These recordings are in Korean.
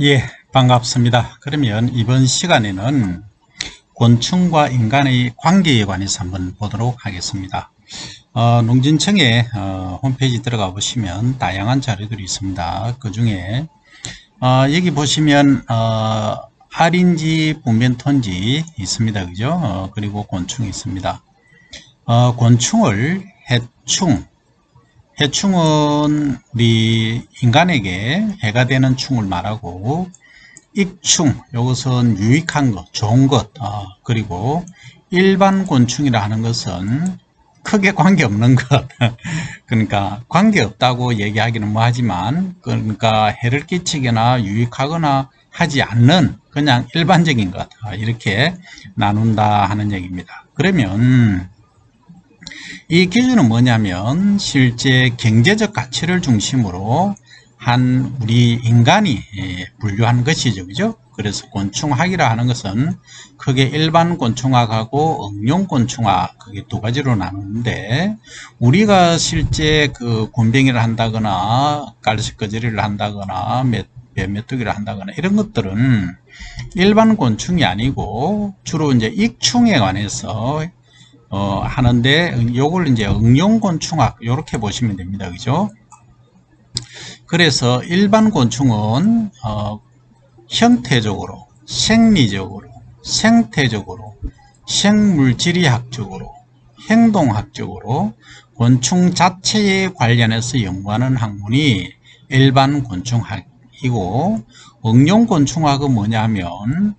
예, 반갑습니다. 그러면 이번 시간에는 곤충과 인간의 관계에 관해서 한번 보도록 하겠습니다. 농진청의 홈페이지 들어가 보시면 다양한 자료들이 있습니다. 그 중에 여기 보시면 알인지 분변토인지 있습니다. 그죠? 그리고 곤충이 있습니다. 곤충을 해충은 우리 인간에게 해가 되는 충을 말하고, 익충, 이것은 유익한 것, 좋은 것, 그리고 일반 곤충이라 하는 것은 크게 관계없는 것. 그러니까 관계없다고 얘기하기는 뭐하지만, 그러니까 해를 끼치거나 유익하거나 하지 않는 그냥 일반적인 것, 이렇게 나눈다 하는 얘기입니다. 그러면 이 기준은 뭐냐면 실제 경제적 가치를 중심으로 한 우리 인간이 분류한 것이죠. 그죠? 그래서 곤충학이라 하는 것은 크게 일반 곤충학하고 응용곤충학, 그게 두 가지로 나누는데, 우리가 실제 그 곤뱅이를 한다거나 깔씨꺼저리를 한다거나 메뚜기를 한다거나 이런 것들은 일반 곤충이 아니고 주로 이제 익충에 관해서 하는데, 요걸 이제 응용곤충학 이렇게 보시면 됩니다. 그죠? 그래서 일반 곤충은 형태적으로, 생리적으로, 생태적으로, 생물지리학적으로, 행동학적으로 곤충 자체에 관련해서 연구하는 학문이 일반 곤충학이고, 응용곤충학은 뭐냐면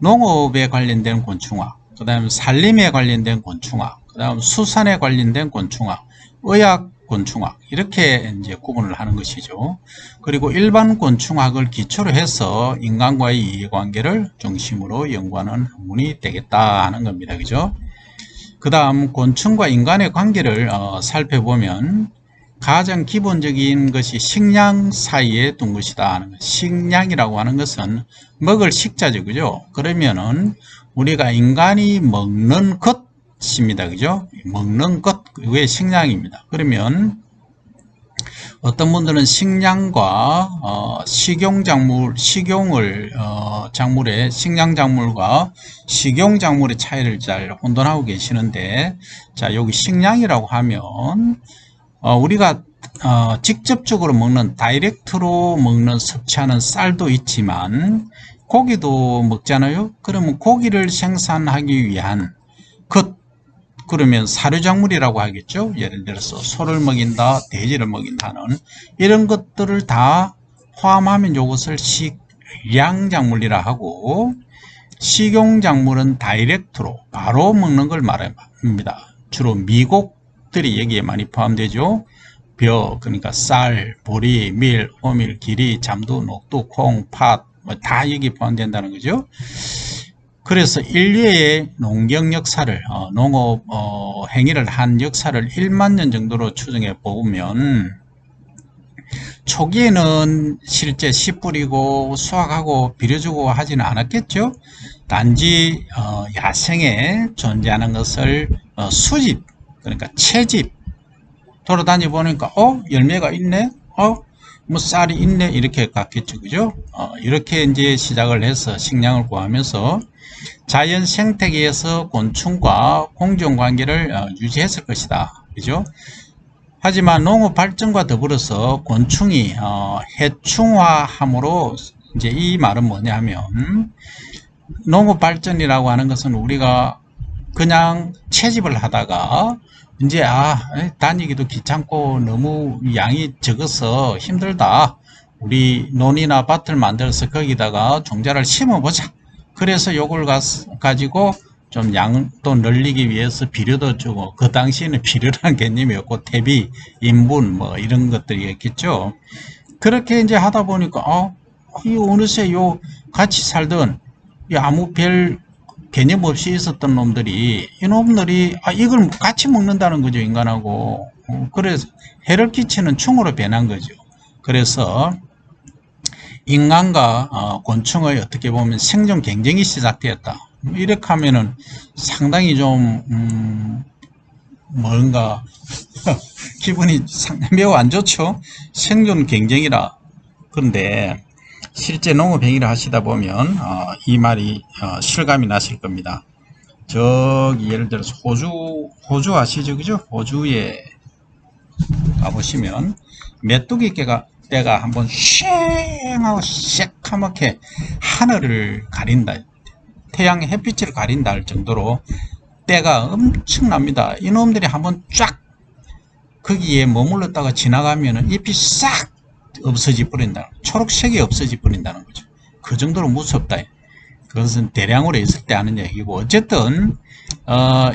농업에 관련된 곤충학, 그 다음 산림에 관련된 곤충학, 그 다음 수산에 관련된 곤충학, 의학 곤충학, 이렇게 이제 구분을 하는 것이죠. 그리고 일반 곤충학을 기초로 해서 인간과의 이해관계를 중심으로 연구하는 학문이 되겠다 하는 겁니다. 그죠? 그 다음 곤충과 인간의 관계를 살펴보면 가장 기본적인 것이 식량 사이에 둔 것이다 하는 것. 식량이라고 하는 것은 먹을 식자죠. 그죠? 그러면은 우리가 인간이 먹는 것입니다. 그죠? 먹는 것, 그게 식량입니다. 그러면 어떤 분들은 식량과 식용작물, 식량작물과 식용작물의 차이를 잘 혼돈하고 계시는데, 자, 여기 식량이라고 하면 우리가 직접적으로 먹는, 다이렉트로 먹는, 섭취하는 쌀도 있지만 고기도 먹잖아요. 그러면 고기를 생산하기 위한 것, 그러면 사료작물이라고 하겠죠. 예를 들어서 소를 먹인다, 돼지를 먹인다는 이런 것들을 다 포함하면 이것을 식량작물이라 하고, 식용작물은 다이렉트로 바로 먹는 걸 말합니다. 주로 미곡들이 여기에 많이 포함되죠. 벼, 그러니까 쌀, 보리, 밀, 호밀, 기리, 잠두, 녹두, 콩, 팥, 다 여기 포함된다는 거죠. 그래서 인류의 농경 역사를, 농업 행위를 한 역사를 1만 년 정도로 추정해 보면, 초기에는 실제 씨 뿌리고 수확하고 비료주고 하지는 않았겠죠. 단지 야생에 존재하는 것을 수집, 그러니까 채집, 돌아다니 보니까 열매가 있네, 뭐 쌀이 있네, 이렇게 갔겠죠. 그죠? 이렇게 이제 시작을 해서 식량을 구하면서 자연 생태계에서 곤충과 공존관계를 유지했을 것이다. 그죠? 하지만 농업 발전과 더불어서 곤충이 해충화함으로, 이제 이 말은 뭐냐면 농업 발전이라고 하는 것은 우리가 그냥 채집을 하다가 이제 다니기도 귀찮고 너무 양이 적어서 힘들다, 우리 논이나 밭을 만들어서 거기다가 종자를 심어보자, 그래서 요걸 가지고 좀 양도 늘리기 위해서 비료도 주고, 그 당시에는 비료라는 개념이었고 퇴비, 인분 뭐 이런 것들이 있겠죠. 그렇게 이제 하다 보니까 이 어느새 요 같이 살던 아무 별 개념 없이 있었던 놈들이, 이놈들이 이걸 같이 먹는다는 거죠. 인간하고. 그래서 해를 끼치는 충으로 변한 거죠. 그래서 인간과 곤충의 어떻게 보면 생존 경쟁이 시작되었다. 이렇게 하면은 상당히 좀 뭔가 기분이 매우 안 좋죠. 생존 경쟁이라. 그런데 실제 농업행위를 하시다 보면 이 말이 실감이 나실 겁니다. 저기 예를 들어서 호주 아시죠? 그죠? 호주에 가보시면 메뚜기 떼가 한번 쉥하고 새카맣게 하늘을 가린다. 태양의 햇빛을 가린다 할 정도로 때가 엄청납니다. 이놈들이 한번 쫙 거기에 머물렀다가 지나가면 잎이 싹 없어져 버린다. 초록색이 없어져 버린다는 거죠. 그 정도로 무섭다. 그것은 대량으로 있을 때 하는 얘기고, 어쨌든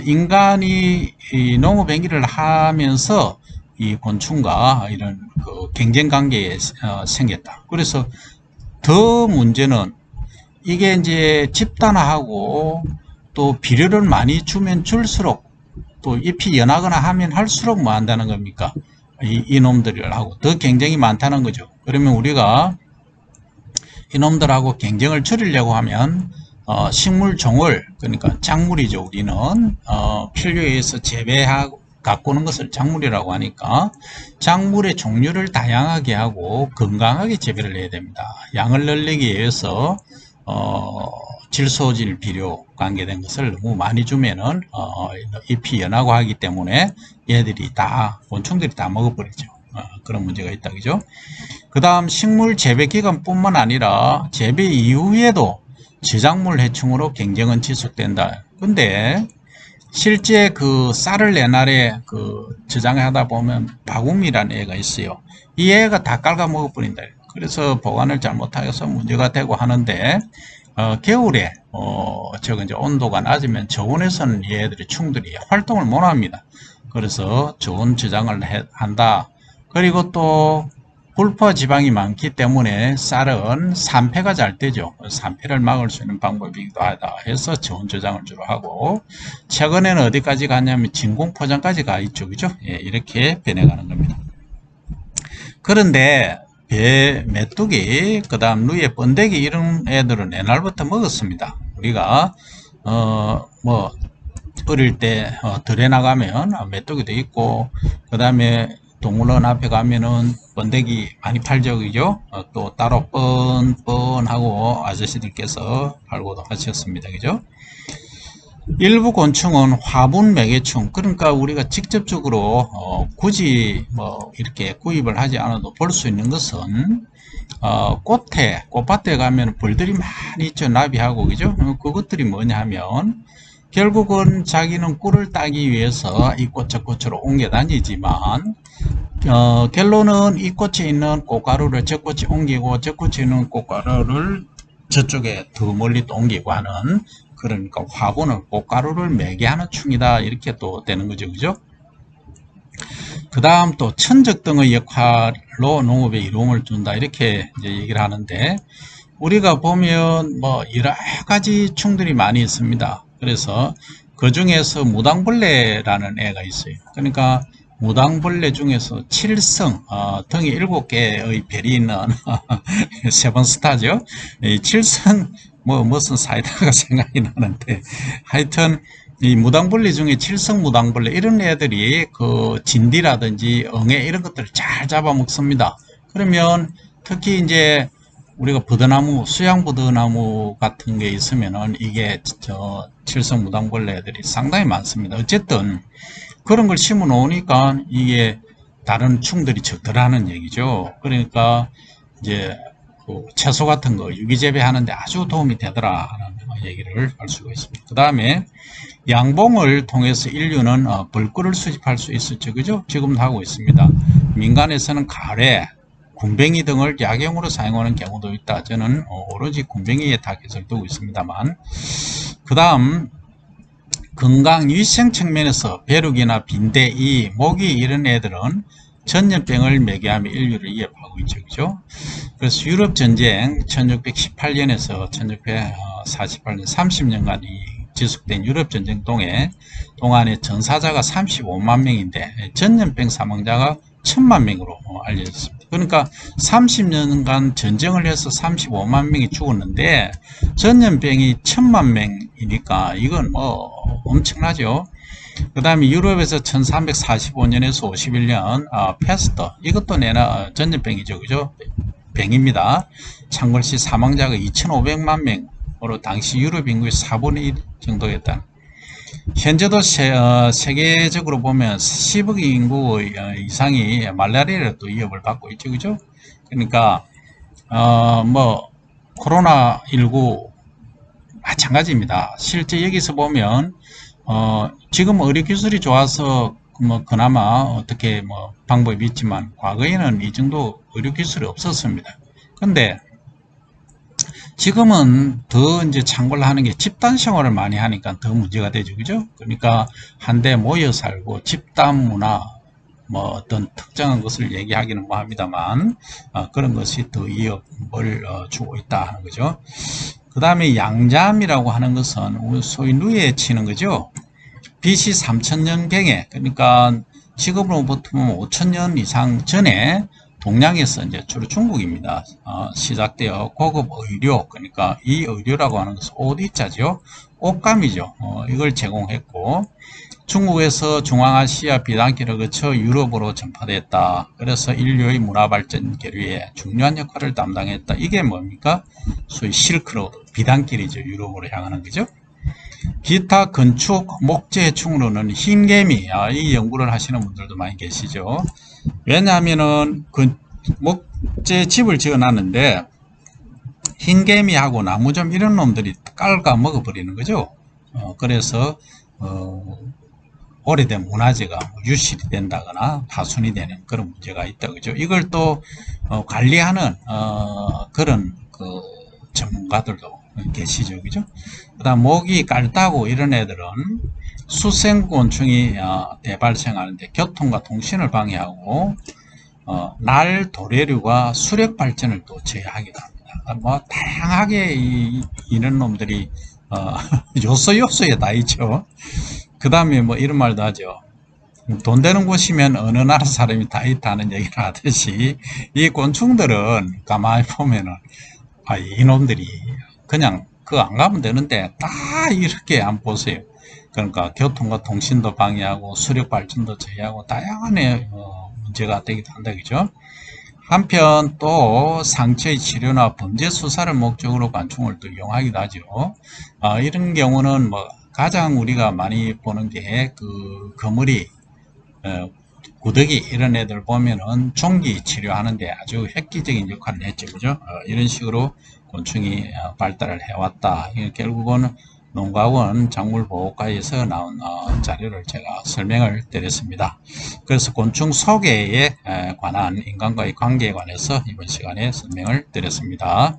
인간이 이 농업행위를 하면서 이 곤충과 이런 그 경쟁 관계에 생겼다. 그래서 더 문제는 이게 이제 집단화하고 또 비료를 많이 주면 줄수록 또 잎이 연하거나 하면 할수록 뭐 한다는 겁니까? 이놈들하고 더 경쟁이 많다는 거죠. 그러면 우리가 이놈들하고 경쟁을 줄이려고 하면 식물 종을, 그러니까 작물이죠. 우리는 필요에 의해서 재배하고 가꾸는 것을 작물이라고 하니까 작물의 종류를 다양하게 하고 건강하게 재배를 해야 됩니다. 양을 늘리기 위해서 질소질 비료 관계된 것을 너무 많이 주면은 잎이 연하고 하기 때문에 얘들이 다, 곤충들이 다 먹어버리죠. 그런 문제가 있다, 그죠? 그 다음 식물 재배 기간 뿐만 아니라 재배 이후에도 저작물 해충으로 경쟁은 지속된다. 근데 실제 그 쌀을 옛날에 그 저장하다 보면 바구미라는 애가 있어요. 이 애가 다 깔아 먹어버린다. 그래서 보관을 잘못해서 문제가 되고 하는데, 겨울에 저거 이제 온도가 낮으면 저온에서는 얘들이 충들이 활동을 못 합니다. 그래서 저온 저장을 한다. 그리고 또 불포 지방이 많기 때문에 쌀은 산패가 잘 되죠. 산패를 막을 수 있는 방법이기도 하다 해서 저온 저장을 주로 하고, 최근에는 어디까지 갔냐면 진공 포장까지 가 있죠. 그죠? 예, 이렇게 변해가는 겁니다. 그런데 배, 메뚜기, 그 다음 누에 번데기 이런 애들은 옛날부터 먹었습니다. 우리가 뭐 어릴 때 들에 나가면 메뚜기도 있고, 그 다음에 동물원 앞에 가면은 번데기 많이 팔죠, 그죠? 또 따로 뻔뻔하고 아저씨들께서 팔고도 하셨습니다, 그죠? 일부 곤충은 화분 매개충, 그러니까 우리가 직접적으로 굳이 뭐 이렇게 구입을 하지 않아도 볼 수 있는 것은 꽃밭에 가면 벌들이 많이 있죠. 나비하고, 그죠? 그것들이 뭐냐 하면 결국은 자기는 꿀을 따기 위해서 이 꽃 저 꽃으로 옮겨 다니지만 결론은 이 꽃에 있는 꽃가루를 저 꽃에 옮기고 저 꽃에 있는 꽃가루를 저쪽에 더 멀리 또 옮기고 하는, 그러니까 화분을 꽃가루를 매게 하는 충이다, 이렇게 또 되는 거죠. 그죠? 그 다음 또 천적 등의 역할로 농업에 이로움을 준다, 이렇게 이제 얘기를 하는데, 우리가 보면 뭐 여러 가지 충들이 많이 있습니다. 그래서 그 중에서 무당벌레라는 애가 있어요. 그러니까 무당벌레 중에서 칠성, 등이 7개의 별이 있는 세 번 스타죠. 이 칠성, 무슨 사이다가 생각이 나는데, 하여튼 이 무당벌레 중에 칠성 무당벌레 이런 애들이 그 진디라든지 엉애 이런 것들을 잘 잡아먹습니다. 그러면 특히 이제 우리가 버드나무, 수양 버드나무 같은 게 있으면은 이게 칠성 무당벌레들이 상당히 많습니다. 어쨌든 그런 걸 심어 놓으니까 이게 다른 충들이 적더라는 얘기죠. 그러니까 이제 그 채소 같은 거 유기재배 하는데 아주 도움이 되더라라는 얘기를 할 수가 있습니다. 그 다음에 양봉을 통해서 인류는 벌꿀을 수집할 수 있었죠. 그죠? 지금도 하고 있습니다. 민간에서는 가래, 군뱅이 등을 약용으로 사용하는 경우도 있다. 저는 오로지 군뱅이에 타겟을 두고 있습니다만, 그 다음 건강 위생 측면에서 벼룩이나 빈대, 모기 이런 애들은 전염병을 매개하며 인류를 위협하고 있죠. 그죠? 그래서 유럽 전쟁 1618년에서 1648년 30년간이 지속된 유럽 전쟁 동안에 전사자가 35만 명인데 전염병 사망자가 1000만 명으로 알려져 있습니다. 그러니까 30년간 전쟁을 해서 35만 명이 죽었는데 전염병이 1000만 명이니까 이건 뭐 엄청나죠. 그 다음에 유럽에서 1345년에서 51년 페스트, 이것도 내나 전염병이죠. 그죠? 병입니다. 창궐시 사망자가 2,500만 명으로 당시 유럽 인구의 4분의 1 정도였다. 현재도 세계적으로 보면 10억 인구 이상이 말라리아로 또 위협을 받고 있죠, 그죠? 그러니까 뭐 코로나19 마찬가지입니다. 실제 여기서 보면 지금 의료 기술이 좋아서 뭐 그나마 어떻게 뭐 방법이 있지만 과거에는 이 정도 의료 기술이 없었습니다. 근데 지금은 더 이제 참고를 하는 게 집단 생활을 많이 하니까 더 문제가 되죠, 그죠? 그러니까 한데 모여 살고 집단 문화 뭐 어떤 특정한 것을 얘기하기는 뭐합니다만 그런 것이 더 위협을 주고 있다 하는 거죠. 그 다음에 양잠이라고 하는 것은 소위 누에 치는 거죠. BC 3000년경에 그러니까 지금으로부터 5000년 이상 전에 동양에서 이제 주로 중국입니다. 시작되어 고급 의료 그러니까 이 의료라고 하는 것은 옷이자죠. 옷감이죠. 이걸 제공했고 중국에서 중앙아시아 비단길을 거쳐 유럽으로 전파됐다. 그래서 인류의 문화발전 계류에 중요한 역할을 담당했다. 이게 뭡니까? 소위 실크로드 비단길이죠. 유럽으로 향하는 거죠. 기타 건축 목재 충로는 흰개미 이 연구를 하시는 분들도 많이 계시죠. 왜냐하면은 그 목재 집을 지어 놨는데 흰개미하고 나무점 이런 놈들이 깔아 먹어 버리는 거죠. 그래서 오래된 문화재가 유실이 된다거나 파손이 되는 그런 문제가 있다 그죠. 이걸 또 관리하는 그런 그 전문가들도 계시죠, 그죠? 그다음 모기 깔따구 이런 애들은 수생곤충이 대발생하는데 교통과 통신을 방해하고 날 도래류가 수력 발전을 또 제어하기도 합니다. 뭐 다양하게 이런 놈들이 요소요소에 다 있죠. 그 다음에 뭐 이런 말도 하죠. 돈 되는 곳이면 어느 나라 사람이 다 있다는 얘기를 하듯이 이 곤충들은 가만히 보면은 이놈들이 그냥 그거 안 가면 되는데 다 이렇게 안 보세요. 그러니까 교통과 통신도 방해하고 수력 발전도 제외하고 다양한 문제가 되기도 한다 그죠. 한편 또 상처의 치료나 범죄 수사를 목적으로 곤충을 또 이용하기도 하죠. 이런 경우는 뭐 가장 우리가 많이 보는 게 그 거머리 구더기 이런 애들 보면은 종기 치료하는데 아주 획기적인 역할을 했죠, 그죠? 이런 식으로 곤충이 발달을 해왔다. 결국은 농가원 작물보호과에서 나온 자료를 제가 설명을 드렸습니다. 그래서 곤충 소개에 관한 인간과의 관계에 관해서 이번 시간에 설명을 드렸습니다.